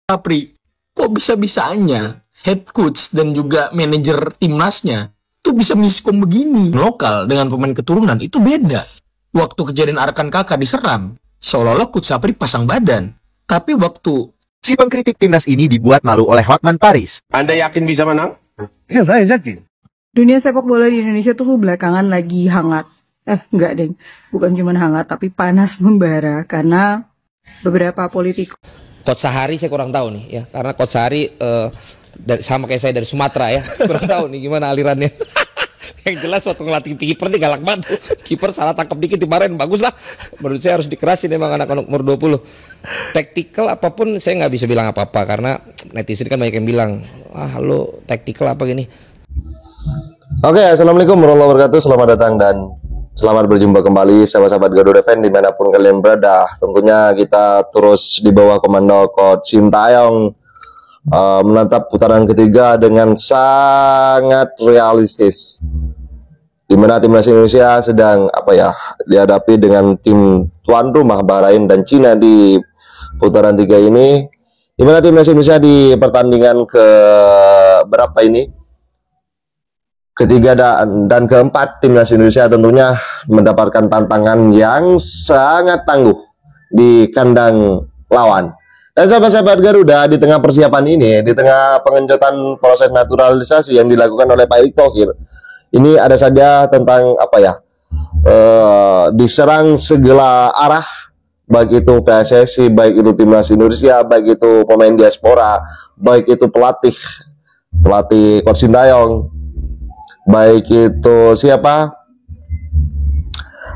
Sapri, kok bisa-bisanya head coach dan juga manajer timnasnya tuh bisa miskom begini. Lokal dengan pemain keturunan itu beda. Waktu kejadian Arkan Kakak diserang, seolah-olah Coach Sapri pasang badan. Tapi waktu Si pengkritik timnas ini dibuat malu oleh Hotman Paris. Anda yakin bisa menang? Ya, saya yakin. Dunia sepak bola di Indonesia tuh belakangan lagi hangat. Enggak deng. Bukan cuma hangat, tapi panas membara. Karena beberapa politik. Coach Sahari saya kurang tahu nih ya. Karena Coach Sahari sama kayak saya dari Sumatera ya. Kurang tahu nih gimana alirannya. Yang jelas waktu ngelatih kiper nih galak banget tuh. Kiper salah tangkap dikit dimarahin, bagus lah. Menurut saya harus dikerasin emang anak-anak umur 20. Tactical apapun saya nggak bisa bilang apa-apa karena netizen kan banyak yang bilang, "Ah, lo tactical apa gini?" Oke, assalamualaikum warahmatullahi wabarakatuh. Selamat datang dan selamat berjumpa kembali sahabat-sahabat Garuda Fan dimanapun kalian berada. Tentunya kita terus di bawah komando Coach Sintayong menatap putaran ketiga dengan sangat realistis, di mana timnas Indonesia sedang dihadapi dengan tim tuan rumah Bahrain dan Cina di putaran 3 ini, di mana timnas Indonesia di pertandingan ke berapa ini? Ketiga dan keempat, timnas Indonesia tentunya mendapatkan tantangan yang sangat tangguh di kandang lawan. Dan sahabat-sahabat Garuda, di tengah persiapan ini, di tengah pengencotan proses naturalisasi yang dilakukan oleh Pak Erick Thohir, ini ada saja tentang diserang segala arah, baik itu PSSI, baik itu timnas Indonesia, baik itu pemain diaspora, baik itu pelatih Coach Sintayong, baik itu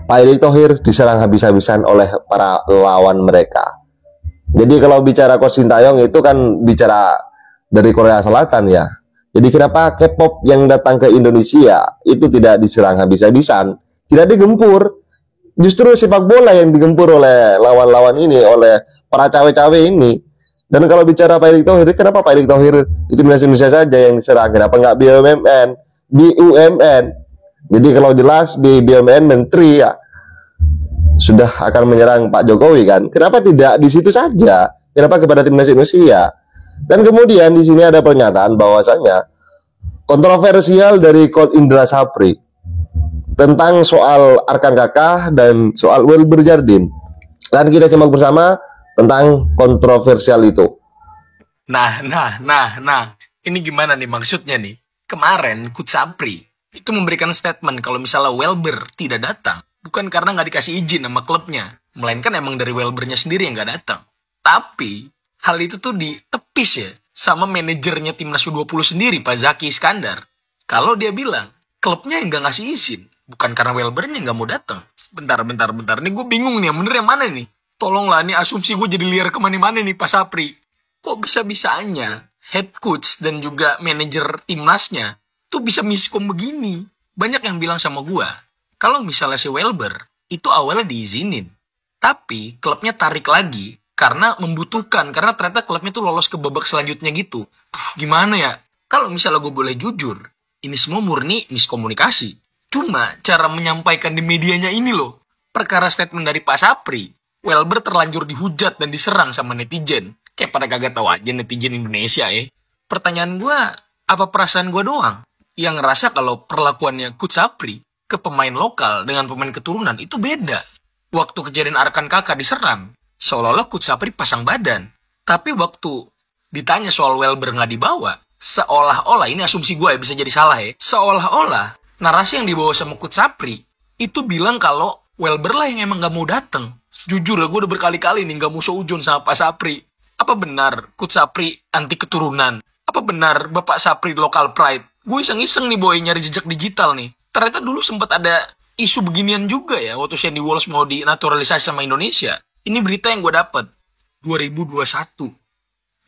Pak Erick Thohir diserang habis-habisan oleh para lawan mereka. Jadi kalau bicara Coach Sintayong itu kan bicara dari Korea Selatan ya. Jadi kenapa K-pop yang datang ke Indonesia itu tidak diserang habis-habisan, tidak digempur? Justru sepak bola yang digempur oleh lawan-lawan ini, oleh para cawe-cawe ini. Dan kalau bicara Pak Erick Thohir, kenapa Pak Erick Thohir di timnas Indonesia saja yang diserang? Kenapa nggak BUMN, BUMN? Jadi kalau jelas di BUMN Menteri ya sudah akan menyerang Pak Jokowi kan? Kenapa tidak di situ saja? Kenapa kepada timnas Indonesia? Dan kemudian di sini ada pernyataan bahwasanya kontroversial dari Coach Indra Sapri tentang soal Arkan Kakah dan soal Welber Jardim. Dan kita simak bersama tentang kontroversial itu. Nah, ini gimana nih maksudnya nih? Kemarin Coach Sapri itu memberikan statement kalau misalnya Welber tidak datang, bukan karena nggak dikasih izin sama klubnya, melainkan emang dari Welbernya sendiri yang nggak datang. Tapi hal itu tuh ditepis ya sama manajernya timnas U20 sendiri, Pak Zaki Iskandar. Kalau dia bilang klubnya yang nggak ngasih izin, bukan karena Welbernya nggak mau datang. Bentar. Nih gue bingung nih, yang bener yang mana nih? Tolonglah, nih asumsi gue jadi liar kemana-mana nih Pak Sapri. Kok bisa-bisanya head coach dan juga manajer timnasnya tuh bisa miskom begini? Banyak yang bilang sama gue, kalau misalnya si Welber itu awalnya diizinin, tapi klubnya tarik lagi karena membutuhkan, karena ternyata klubnya tuh lolos ke babak selanjutnya gitu. Gimana ya? Kalau misalnya gue boleh jujur, ini semua murni miskomunikasi. Cuma cara menyampaikan di medianya ini loh. Perkara statement dari Pak Sapri, Welber terlanjur dihujat dan diserang sama netizen. Kayak pada kagak tahu aja netizen Indonesia ya. Pertanyaan gue, apa perasaan gue doang yang ngerasa kalau perlakuannya Coach Sapri ke pemain lokal dengan pemain keturunan itu beda? Waktu kejadian Arkan Kakak diserang, seolah-olah Coach Sapri pasang badan. Tapi waktu ditanya soal Welber nggak dibawa, seolah-olah, ini asumsi gue ya, bisa jadi salah ya, seolah-olah narasi yang dibawa sama Coach Sapri itu bilang kalau Welber lah yang emang nggak mau datang. Jujur ya, gue udah berkali-kali nih nggak mau seujon sama Pak Sapri. Apa benar Coach Sapri anti keturunan? Apa benar Bapak Sapri local pride? Gue iseng-iseng nih boy nyari jejak digital nih. Ternyata dulu sempat ada isu beginian juga ya waktu Sandy Walsh mau dinaturalisasi sama Indonesia. Ini berita yang gue dapet 2021.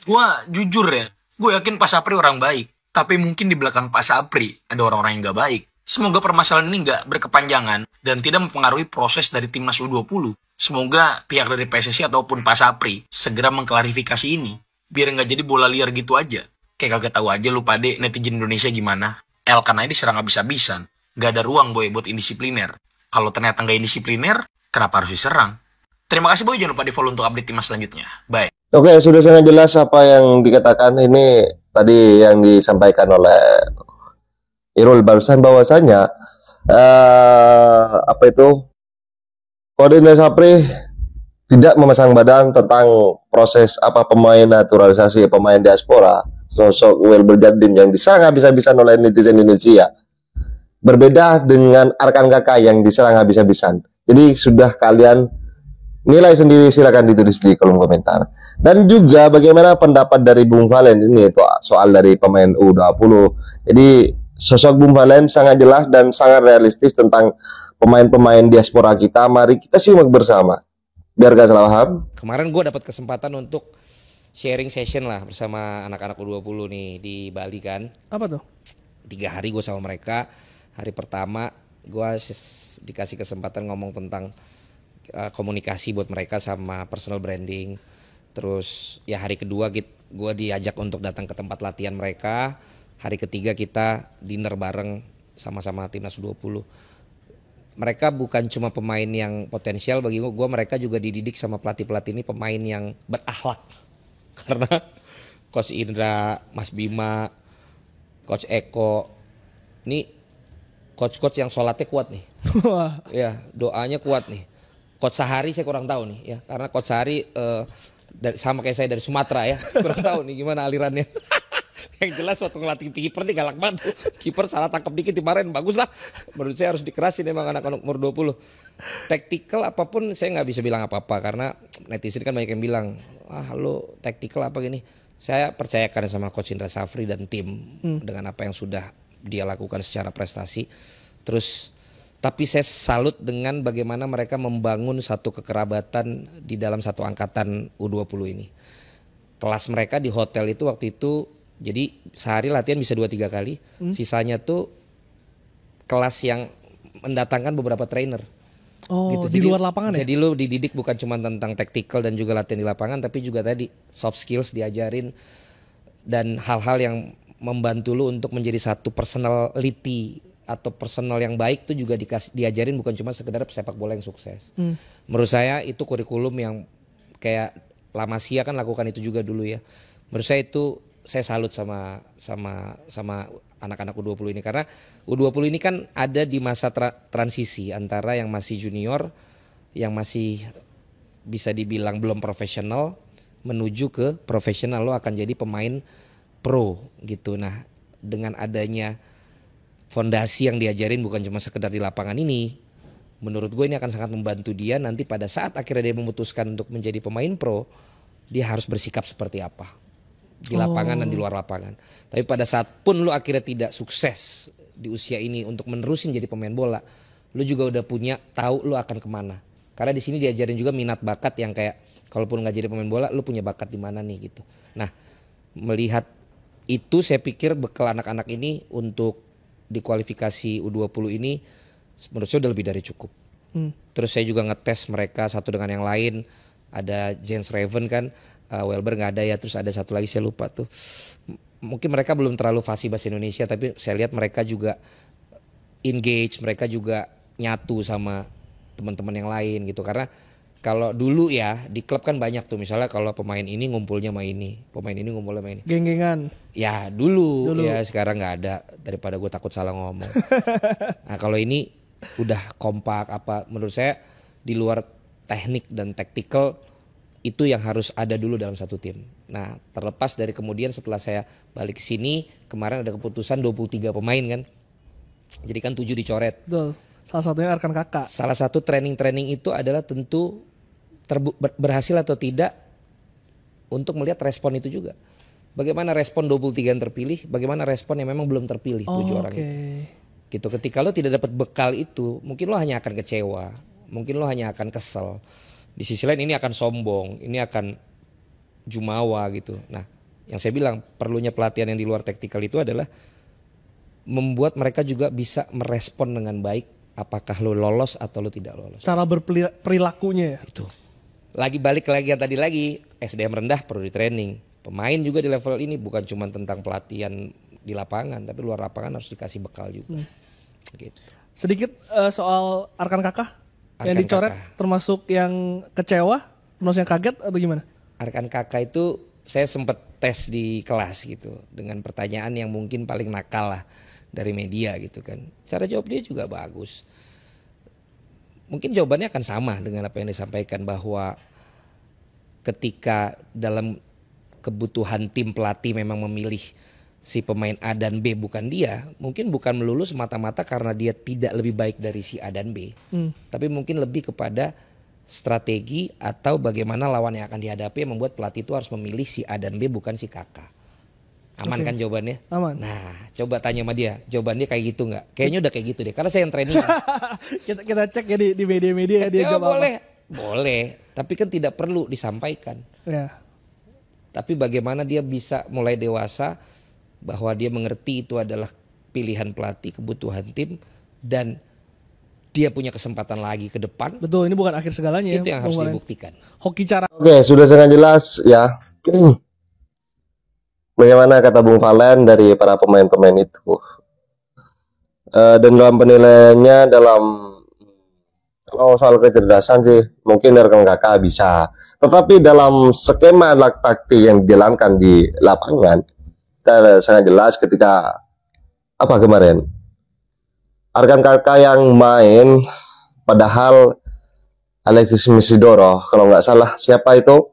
Gue jujur ya, gue yakin Pak Sapri orang baik. Tapi mungkin di belakang Pak Sapri ada orang-orang yang gak baik. Semoga permasalahan ini gak berkepanjangan dan tidak mempengaruhi proses dari timnas U20. Semoga pihak dari PSSI ataupun Pak Sapri segera mengklarifikasi ini, biar gak jadi bola liar gitu aja. Kayak kagak tahu aja lu pade netizen Indonesia gimana. Elkan aja diserang habis-habisan. Gak ada ruang boy buat indisipliner. Kalau ternyata gak indisipliner, kenapa harus diserang? Terima kasih boy, jangan lupa di follow untuk update timnas selanjutnya. Bye. Oke, sudah sangat jelas apa yang dikatakan ini tadi yang disampaikan oleh Irul barusan bahwasanya apa itu Koordinator Sapri tidak memasang badan tentang proses apa pemain naturalisasi pemain diaspora sosok Welber Jardine yang diserang habis-habisan oleh netizen Indonesia berbeda dengan Arkan Kakak yang diserang habis-habisan. Jadi sudah kalian nilai sendiri, silakan ditulis di kolom komentar. Dan juga bagaimana pendapat dari Bung Valen ini itu soal dari pemain U20. Jadi sosok Bung Valen sangat jelas dan sangat realistis tentang pemain-pemain diaspora kita. Mari kita simak bersama biar gak salah paham. Kemarin gue dapat kesempatan untuk sharing session lah bersama anak-anak U20 nih di Bali kan. Apa tuh? 3 hari gue sama mereka. Hari pertama gue dikasih kesempatan ngomong tentang komunikasi buat mereka sama personal branding. Terus ya hari kedua gue diajak untuk datang ke tempat latihan mereka. Hari ketiga kita dinner bareng sama-sama timnas U20. Mereka bukan cuma pemain yang potensial bagi gue, mereka juga dididik sama pelatih-pelatih ini pemain yang berakhlak. Karena Coach Indra, Mas Bima, Coach Eko, ini coach-coach yang sholatnya kuat nih. Wah. Ya, doanya kuat nih. Coach Sahari saya kurang tahu nih ya, karena Coach Sahari sama kayak saya dari Sumatera ya, kurang tahu nih gimana alirannya. Yang jelas waktu ngelatih kiper nih galak banget tuh. Kiper salah tangkap dikit dimarahin, bagus lah. Menurut saya harus dikerasin emang anak-anak umur 20. Tactical apapun saya nggak bisa bilang apa-apa karena netizen kan banyak yang bilang, lo tactical apa gini. Saya percayakan sama Coach Indra Safri dan tim dengan apa yang sudah dia lakukan secara prestasi. Terus tapi saya salut dengan bagaimana mereka membangun satu kekerabatan di dalam satu angkatan U20 ini. Kelas mereka di hotel itu waktu itu, jadi sehari latihan bisa 2-3 kali. Sisanya tuh kelas yang mendatangkan beberapa trainer. Oh, gitu. di luar lapangan ya? Jadi lu dididik bukan cuma tentang tactical dan juga latihan di lapangan, tapi juga tadi soft skills diajarin. Dan hal-hal yang membantu lu untuk menjadi satu personality atau personal yang baik tuh juga diajarin bukan cuma sekedar sepak bola yang sukses. Menurut saya itu kurikulum yang kayak La Masia kan lakukan itu juga dulu ya. Menurut saya itu saya salut sama anak-anak U20 ini karena U20 ini kan ada di masa transisi antara yang masih junior, yang masih bisa dibilang belum profesional menuju ke profesional, lo akan jadi pemain pro gitu. Nah, dengan adanya fondasi yang diajarin bukan cuma sekedar di lapangan ini, menurut gue ini akan sangat membantu dia nanti pada saat akhirnya dia memutuskan untuk menjadi pemain pro, dia harus bersikap seperti apa di lapangan dan di luar lapangan. Tapi pada saat pun lu akhirnya tidak sukses di usia ini untuk menerusin jadi pemain bola, lu juga udah punya tahu lu akan kemana. Karena di sini diajarin juga minat bakat yang kayak kalaupun nggak jadi pemain bola, lu punya bakat di mana nih gitu. Nah, melihat itu saya pikir bekal anak-anak ini untuk di kualifikasi U20 ini menurut saya udah lebih dari cukup. Terus saya juga ngetes mereka satu dengan yang lain. Ada James Raven kan, Welber nggak ada ya. Terus ada satu lagi saya lupa tuh. Mungkin mereka belum terlalu fasih bahasa Indonesia, tapi saya lihat mereka juga engage, mereka juga nyatu sama teman-teman yang lain gitu. Karena kalau dulu ya di klub kan banyak tuh misalnya kalau pemain ini ngumpulnya sama ini, pemain ini ngumpulnya sama ini. Geng-gengan. Ya dulu. Ya sekarang nggak ada daripada gue takut salah ngomong. Nah kalau ini udah kompak apa menurut saya di luar teknik dan taktikal itu yang harus ada dulu dalam satu tim. Nah terlepas dari kemudian setelah saya balik ke sini kemarin ada keputusan 23 pemain kan. Jadi kan 7 dicoret. Betul. Salah satunya Arkan Kakak. Salah satu training itu adalah tentu berhasil atau tidak untuk melihat respon itu juga. Bagaimana respon 23 yang terpilih, bagaimana respon yang memang belum terpilih 7 orang itu. Gitu. Ketika lo tidak dapat bekal itu, mungkin lo hanya akan kecewa, mungkin lo hanya akan kesel. Di sisi lain ini akan sombong, ini akan jumawa gitu. Nah, yang saya bilang perlunya pelatihan yang di luar taktikal itu adalah membuat mereka juga bisa merespon dengan baik apakah lo lolos atau lo tidak lolos. Cara berperilakunya ya. Itu. Balik lagi yang tadi lagi, SDM rendah perlu di training. Pemain juga di level ini bukan cuma tentang pelatihan di lapangan, tapi luar lapangan harus dikasih bekal juga. Gitu. Sedikit soal Arkan Kakak yang Arkan dicoret, Kakak. termasuk yang kecewa, termasuk yang kaget atau gimana? Arkan Kakak itu saya sempat tes di kelas gitu dengan pertanyaan yang mungkin paling nakal lah dari media gitu kan. Cara jawab dia juga bagus. Mungkin jawabannya akan sama dengan apa yang disampaikan, bahwa ketika dalam kebutuhan tim pelatih memang memilih si pemain A dan B bukan dia, mungkin bukan melulu semata-mata karena dia tidak lebih baik dari si A dan B, tapi mungkin lebih kepada strategi atau bagaimana lawan yang akan dihadapi yang membuat pelatih itu harus memilih si A dan B bukan si Kakak. Aman kan jawabannya? Aman. Nah, coba tanya sama dia, jawabannya kayak gitu nggak? Kayaknya udah kayak gitu deh, karena saya yang training. kita cek ya di media-media dia jawab boleh, boleh, tapi kan tidak perlu disampaikan. Ya. Tapi bagaimana dia bisa mulai dewasa, bahwa dia mengerti itu adalah pilihan pelatih, kebutuhan tim, dan dia punya kesempatan lagi ke depan. Betul, ini bukan akhir segalanya. Itu yang harus dibuktikan. Hoki cara. Oke, sudah sangat jelas ya. Bagaimana kata Bung Valen dari para pemain-pemain itu. Dan dalam penilaiannya, kalau soal kecerdasan sih mungkin Arkan Kakak bisa. Tetapi dalam skema taktik yang dijalankan di lapangan, kita sangat jelas ketika apa kemarin Arkan Kakak yang main, padahal Alexis Misidoro kalau nggak salah, siapa itu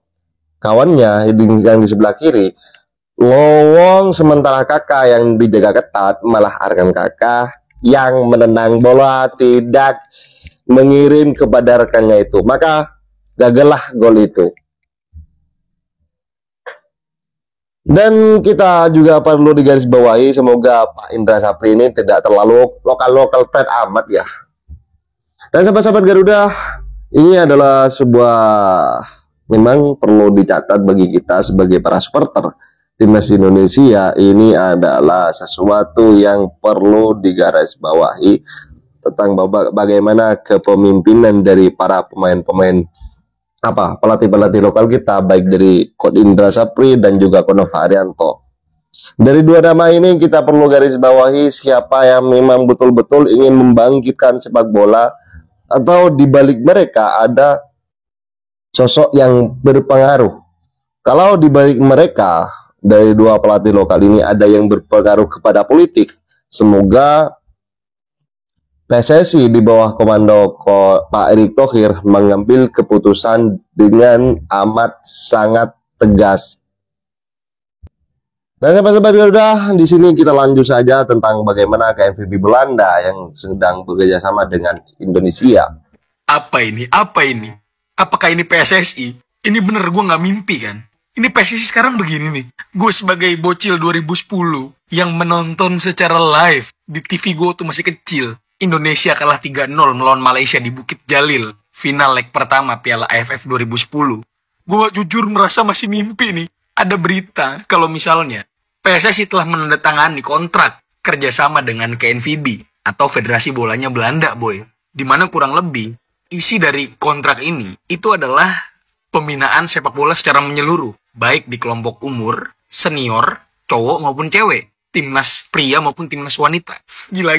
kawannya yang di sebelah kiri lowong, sementara Kakak yang dijaga ketat, malah Arkan Kakak yang menendang bola, tidak mengirim kepada rekannya itu, maka gagallah gol itu. Dan kita juga perlu digarisbawahi, semoga Pak Indra Sapri ini tidak terlalu lokal pride amat ya. Dan sahabat-sahabat Garuda, ini adalah sebuah memang perlu dicatat bagi kita sebagai para supporter timnas Indonesia. Ini adalah sesuatu yang perlu digarisbawahi tentang bagaimana kepemimpinan dari para pemain-pemain pelatih-pelatih lokal kita, baik dari Coach Indra Sapri dan juga Coach Nova Arianto. Dari dua nama ini kita perlu garis bawahi siapa yang memang betul-betul ingin membangkitkan sepak bola, atau di balik mereka ada sosok yang berpengaruh. Kalau di balik mereka dari dua pelatih lokal ini ada yang berpengaruh kepada politik, semoga PSSI di bawah komando Pak Erick Thohir mengambil keputusan dengan amat sangat tegas. Dan sahabat-sahabat Garuda, di sini kita lanjut saja tentang bagaimana KNVB Belanda yang sedang bekerja sama dengan Indonesia. Apa ini? Apa ini? Apakah ini PSSI? Ini bener gue nggak mimpi kan? Ini PSSI sekarang begini nih. Gue sebagai bocil 2010 yang menonton secara live di TV gue tuh masih kecil. Indonesia kalah 3-0 melawan Malaysia di Bukit Jalil, final leg pertama Piala AFF 2010. Gue jujur merasa masih mimpi nih. Ada berita kalau misalnya PSSI telah menandatangani kontrak kerjasama dengan KNVB atau Federasi Bolanya Belanda, boy. Dimana kurang lebih isi dari kontrak ini itu adalah pembinaan sepak bola secara menyeluruh, baik di kelompok umur, senior, cowok maupun cewek, timnas pria maupun timnas wanita. Gila.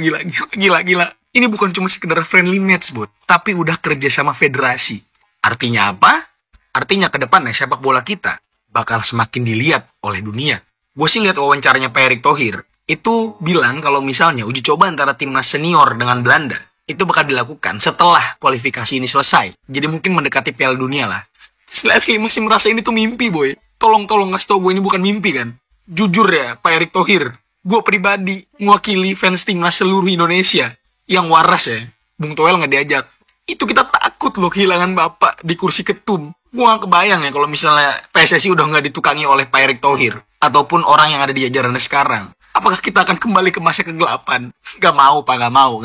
Ini bukan cuma sekedar friendly match, bot, tapi udah kerja sama federasi. Artinya apa? Artinya ke depannya sepak bola kita bakal semakin dilihat oleh dunia. Gue sih lihat wawancaranya Pak Erick Thohir, itu bilang kalau misalnya uji coba antara timnas senior dengan Belanda itu bakal dilakukan setelah kualifikasi ini selesai. Jadi mungkin mendekati Piala Dunia lah. Asli masih merasa ini tuh mimpi, boy. Tolong ngasih tau gue ini bukan mimpi kan. Jujur ya, Pak Erick Thohir, gue pribadi mewakili fans timnas seluruh Indonesia yang waras ya. Bung Toel nggak diajak. Itu kita takut loh kehilangan bapak di kursi ketum. Gue gak kebayang ya kalau misalnya PSSI udah nggak ditukangi oleh Pak Erick Thohir ataupun orang yang ada di jajarannya sekarang. Apakah kita akan kembali ke masa kegelapan? Gak mau, Pak, gak mau.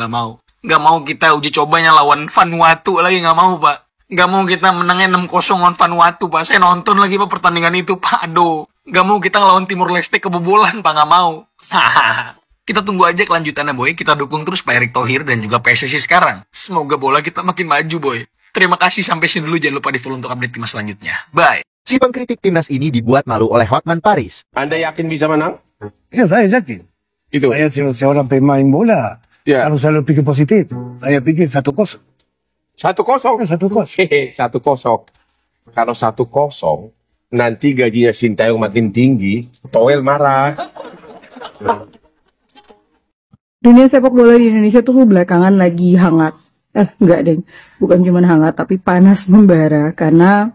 Gak mau kita uji cobanya lawan Vanuatu lagi, gak mau, Pak. Gak mau kita menangnya 6-0 lawan Vanuatu, Pak. Saya nonton lagi, Pak, pertandingan itu, Pak. Aduh. Gak mau kita ngelawan Timor Leste kebobolan, Pak. Gak mau. Kita tunggu aja kelanjutannya, boy. Kita dukung terus Pak Erick Thohir dan juga PSSI sekarang. Semoga bola kita makin maju, boy. Terima kasih, sampai sini dulu. Jangan lupa di-follow untuk update timnas selanjutnya. Bye. Si pengkritik timnas ini dibuat malu oleh Hotman Paris. Anda yakin bisa menang? Ya, saya yakin. Itu. Saya seorang pemain bola. Ya. Kalau selalu pikir positif. Saya pikir 1-0. 1-0. 1-0. 1-0. Kalau 1-0, nanti gajinya Sintayong makin tinggi, Toel marah. Dunia sepak bola di Indonesia tuh belakangan lagi hangat. Enggak deng, bukan cuma hangat tapi panas membara karena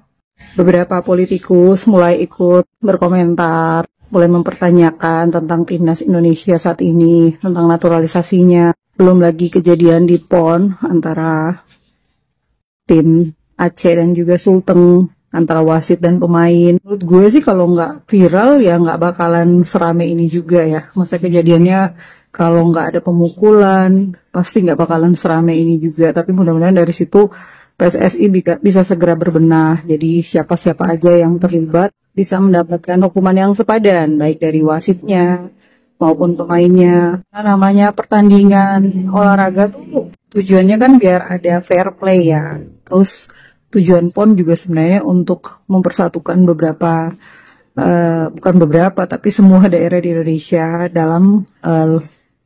beberapa politikus mulai ikut berkomentar, mulai mempertanyakan tentang timnas Indonesia saat ini, tentang naturalisasinya. Belum lagi kejadian di PON antara tim Aceh dan juga Sulteng, antara wasit dan pemain. Menurut gue sih kalau nggak viral ya nggak bakalan serame ini juga ya. Masa kejadiannya kalau nggak ada pemukulan pasti nggak bakalan serame ini juga. Tapi mudah-mudahan dari situ PSSI bisa segera berbenah. Jadi siapa-siapa aja yang terlibat bisa mendapatkan hukuman yang sepadan, baik dari wasitnya maupun pemainnya. Nah, namanya pertandingan olahraga tuh tujuannya kan biar ada fair play ya. Terus tujuan PON juga sebenarnya untuk mempersatukan bukan beberapa tapi semua daerah di Indonesia dalam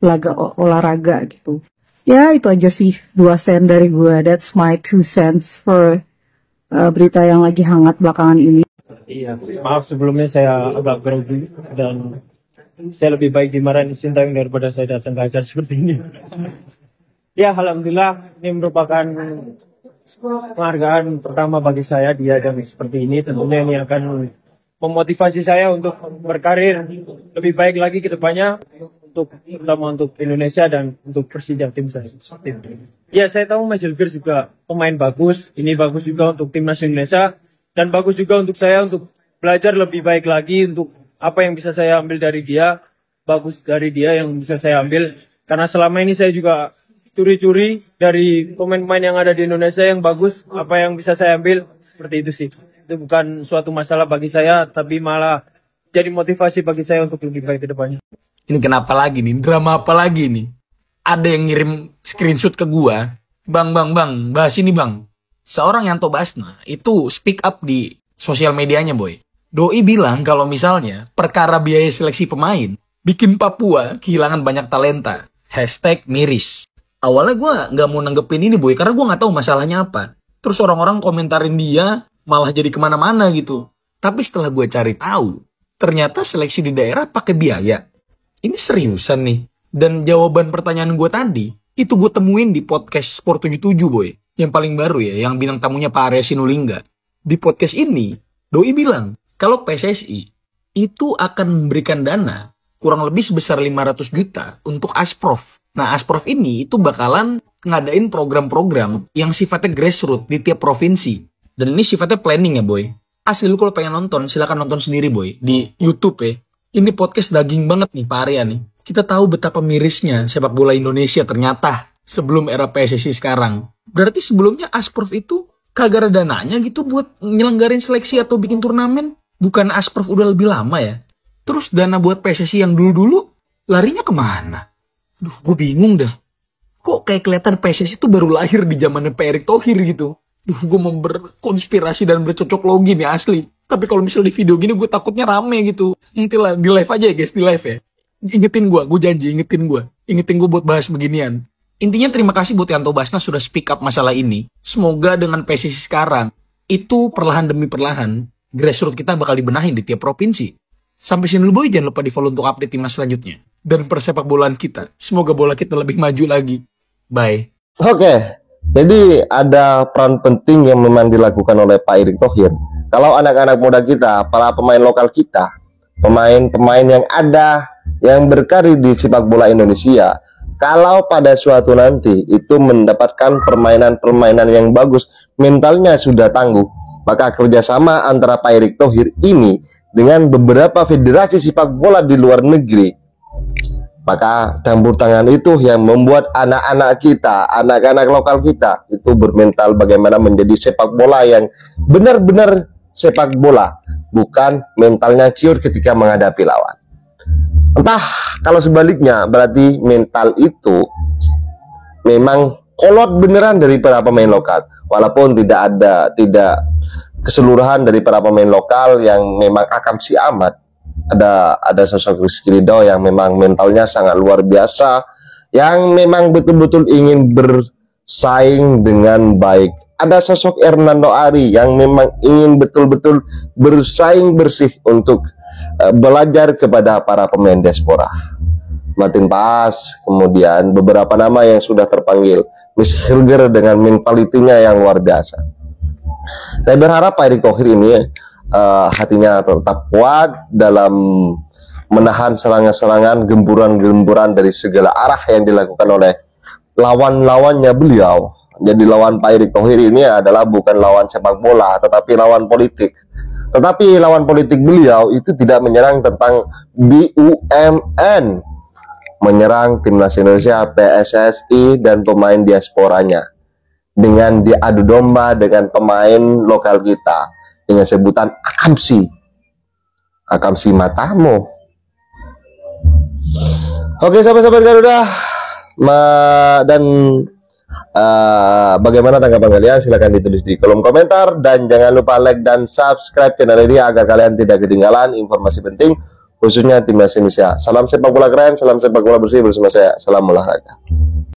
laga olahraga gitu. Ya itu aja sih 2 sen dari gue. That's my 2 cents for berita yang lagi hangat belakangan ini. Iya, maaf sebelumnya saya agak grogi dan saya lebih baik dimarahin Sintayong daripada saya datang ke acara seperti ini. Ya, alhamdulillah ini merupakan penghargaan pertama bagi saya di ajang seperti ini. Tentunya ini akan memotivasi saya untuk berkarir lebih baik lagi ke depannya, terutama untuk Indonesia dan untuk Persija tim saya. Ya, saya tahu Mas Hilgers juga pemain bagus. Ini bagus juga untuk timnas Indonesia dan bagus juga untuk saya untuk belajar lebih baik lagi untuk apa yang bisa saya ambil dari dia, bagus dari dia yang bisa saya ambil. Karena selama ini saya juga curi-curi dari pemain-pemain yang ada di Indonesia yang bagus, apa yang bisa saya ambil, seperti itu sih. Itu bukan suatu masalah bagi saya, tapi malah jadi motivasi bagi saya untuk lebih baik ke depannya. Ini kenapa lagi nih? Drama apa lagi nih? Ada yang ngirim screenshot ke gua. Bang, bahas ini bang. Seorang Yanto Basna itu speak up di sosial medianya boy. Doi bilang kalau misalnya perkara biaya seleksi pemain bikin Papua kehilangan banyak talenta. #miris. Awalnya gue nggak mau nanggepin ini boy karena gue nggak tahu masalahnya apa. Terus orang-orang komentarin dia malah jadi kemana-mana gitu. Tapi setelah gue cari tahu, ternyata seleksi di daerah pakai biaya. Ini seriusan nih. Dan jawaban pertanyaan gue tadi itu gue temuin di podcast Sport 77 boy. Yang paling baru ya, yang bintang tamunya Pak Arya Sinulinga. Di podcast ini, Doi bilang kalau PSSI itu akan memberikan dana kurang lebih sebesar 500 juta untuk Asprof. Nah, Asprof ini itu bakalan ngadain program-program yang sifatnya grassroots di tiap provinsi. Dan ini sifatnya planning ya, boy. Asli lu kalau pengen nonton, silakan nonton sendiri, boy. Di YouTube ya. Ini podcast daging banget nih, Pak Arya nih. Kita tahu betapa mirisnya sepak bola Indonesia ternyata sebelum era PSSI sekarang. Berarti sebelumnya Asprof itu kagak ada dananya gitu buat nyelenggarin seleksi atau bikin turnamen. Bukan Asprof udah lebih lama ya? Terus dana buat PSSI yang dulu-dulu larinya kemana? Duh, gue bingung dah. Kok kayak kelihatan PSSI itu baru lahir di zamannya Pak Erick Thohir gitu. Duh, gue mau berkonspirasi dan bercocok logi nih asli. Tapi kalau misalnya di video gini gue takutnya rame gitu. Nanti lah, di live aja ya guys, di live ya. Ingetin gue janji ingetin gue buat bahas beginian. Intinya terima kasih buat Yanto Basna sudah speak up masalah ini. Semoga dengan PSSI sekarang, itu perlahan demi perlahan, grassroots kita bakal dibenahin di tiap provinsi. Sampai sini dulu boy, jangan lupa di follow untuk update timnas selanjutnya. Dan persepak bolaan kita. Semoga bola kita lebih maju lagi. Bye. Oke, jadi ada peran penting yang memang dilakukan oleh Pak Erick Thohir. Kalau anak-anak muda kita, para pemain lokal kita, pemain-pemain yang ada, yang berkarir di sepak bola Indonesia, kalau pada suatu nanti itu mendapatkan permainan-permainan yang bagus, mentalnya sudah tangguh, maka kerjasama antara Pak Erick Thohir ini dengan beberapa federasi sepak bola di luar negeri, maka campur tangan itu yang membuat anak-anak kita, anak-anak lokal kita itu bermental bagaimana menjadi sepak bola yang benar-benar sepak bola, bukan mentalnya ciut ketika menghadapi lawan. Entah kalau sebaliknya, berarti mental itu memang kolot beneran dari para pemain lokal, walaupun tidak keseluruhan dari para pemain lokal yang memang akam si amat. Ada sosok Rizky Ridho yang memang mentalnya sangat luar biasa, yang memang betul-betul ingin bersaing dengan baik ada sosok Hernando Ari yang memang ingin betul-betul bersaing bersih untuk belajar kepada para pemain diaspora. Martin Paes, kemudian beberapa nama yang sudah terpanggil, Miss Hilger dengan mentalitinya yang luar biasa. Saya berharap Pak Erick Thohir ini hatinya tetap kuat dalam menahan serangan-serangan, gemburan-gemburan dari segala arah yang dilakukan oleh lawan-lawannya beliau. Jadi lawan Pak Erick Thohir ini adalah bukan lawan sepak bola, tetapi lawan politik. Tetapi lawan politik beliau itu tidak menyerang tentang BUMN, menyerang timnas Indonesia, PSSI, dan pemain diasporanya dengan diadu domba dengan pemain lokal kita dengan sebutan Akamsi matamu. Oke, sahabat-sahabat Garuda, dan bagaimana tanggapan kalian? Silahkan ditulis di kolom komentar, dan jangan lupa like dan subscribe channel ini agar kalian tidak ketinggalan informasi penting khususnya timnas Indonesia. Salam sepak bola keren, salam sepak bola bersih bersama saya. Salam olahraga.